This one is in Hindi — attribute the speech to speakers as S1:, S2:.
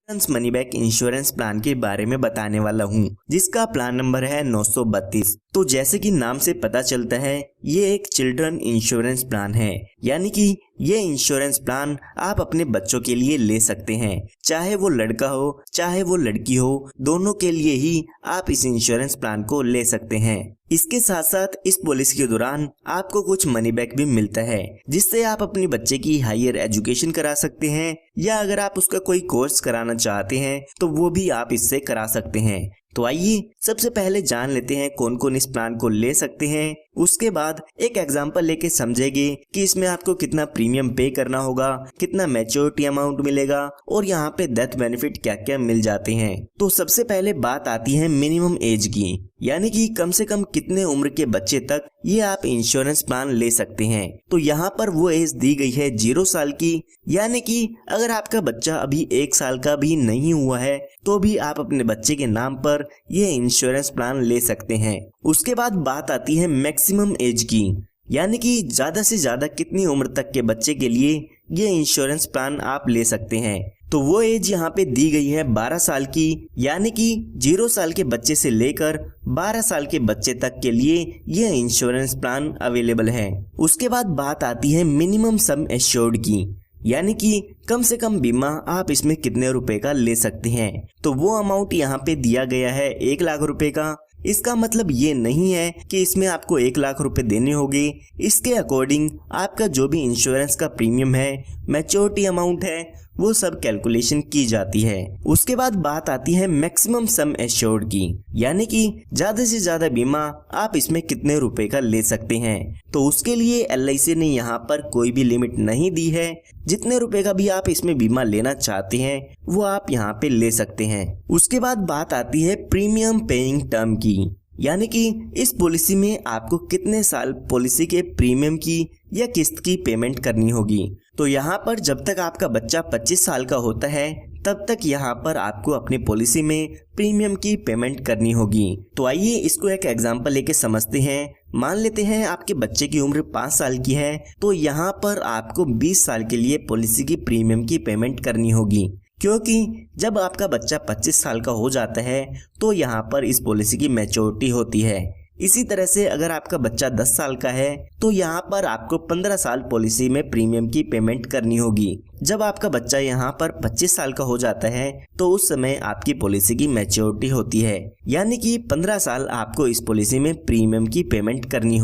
S1: मनी बैक इंश्योरेंस प्लान के बारे में बताने वाला हूँ, जिसका प्लान नंबर है 932। तो जैसे कि नाम से पता चलता है, ये एक चिल्ड्रन इंश्योरेंस प्लान है, यानी कि ये इंश्योरेंस प्लान आप अपने बच्चों के लिए ले सकते हैं। चाहे वो लड़का हो चाहे वो लड़की हो, दोनों के लिए ही आप इस इंश्योरेंस प्लान को ले सकते हैं। इसके साथ साथ इस पॉलिसी के दौरान आपको कुछ मनी बैक भी मिलता है, जिससे आप अपने बच्चे की हायर एजुकेशन करा सकते हैं, या अगर आप उसका कोई कोर्स कराना चाहते हैं तो वो भी आप इससे करा सकते हैं। तो आइए सबसे पहले जान लेते हैं कौन कौन इस प्लान को ले सकते हैं। उसके बाद एक एग्जांपल लेके समझेंगे कि इसमें आपको कितना प्रीमियम पे करना होगा, कितना मैच्योरिटी अमाउंट मिलेगा और यहाँ पे डेथ बेनिफिट क्या क्या मिल जाते हैं। तो सबसे पहले बात आती है मिनिमम एज की, यानी कि कम से कम कितने उम्र के बच्चे तक ये आप इंश्योरेंस प्लान ले सकते हैं। तो यहाँ पर वो एज दी गई है 0 साल की, यानी कि अगर आपका बच्चा अभी 1 साल का भी नहीं हुआ है तो भी आप अपने बच्चे के नाम पर ये इंश्योरेंस प्लान ले सकते हैं। उसके बाद बात आती है मैक्सिमम एज की, यानी कि ज्यादा से ज्यादा कितनी उम्र तक के बच्चे के लिए ये इंश्योरेंस प्लान आप ले सकते हैं। तो वो एज यहाँ पे दी गई है 12 साल की, यानी कि 0 साल के बच्चे से लेकर 12 साल के बच्चे तक के लिए ये इंश्योरेंस प्लान अवेलेबल है। उसके बाद बात आती है मिनिमम सम एश्योर्ड की, यानी कि कम से कम बीमा आप इसमें कितने रुपए का ले सकते हैं। तो वो अमाउंट यहाँ पे दिया गया है 1 लाख रुपए का। इसका मतलब ये नहीं है कि इसमें आपको 1 लाख रुपए देने होंगे। इसके अकॉर्डिंग आपका जो भी इंश्योरेंस का प्रीमियम है, मैच्योरिटी अमाउंट है, वो सब कैलकुलेशन की जाती है। उसके बाद बात आती है मैक्सिमम सम एश्योर्ड की, यानी कि ज्यादा से ज्यादा बीमा आप इसमें कितने रुपए का ले सकते हैं। तो उसके लिए LIC ने यहाँ पर कोई भी लिमिट नहीं दी है। जितने रुपए का भी आप इसमें बीमा लेना चाहते हैं वो आप यहाँ पे ले सकते हैं। उसके बाद बात आती है प्रीमियम पेइंग टर्म की, यानी कि इस पॉलिसी में आपको कितने साल पॉलिसी के प्रीमियम की या किस्त की पेमेंट करनी होगी। तो यहाँ पर जब तक आपका बच्चा 25 साल का होता है तब तक यहाँ पर आपको अपनी पॉलिसी में प्रीमियम की पेमेंट करनी होगी। तो आइए इसको एक एग्जांपल लेके समझते हैं। मान लेते हैं आपके बच्चे की उम्र 5 साल की है, तो यहाँ पर आपको 20 साल के लिए पॉलिसी की प्रीमियम की पेमेंट करनी होगी, क्योंकि जब आपका बच्चा 25 साल का हो जाता है तो यहाँ पर इस पॉलिसी की मैच्योरिटी होती है। इसी तरह से अगर आपका बच्चा 10 साल का है तो यहाँ पर आपको 15 साल पॉलिसी में प्रीमियम की पेमेंट करनी होगी। जब आपका बच्चा यहाँ पर 25 साल का हो जाता है तो उस समय आपकी पॉलिसी की मैच्योरिटी होती है, यानी कि 15 साल आपको इस पॉलिसी में प्रीमियम की पेमेंट करनी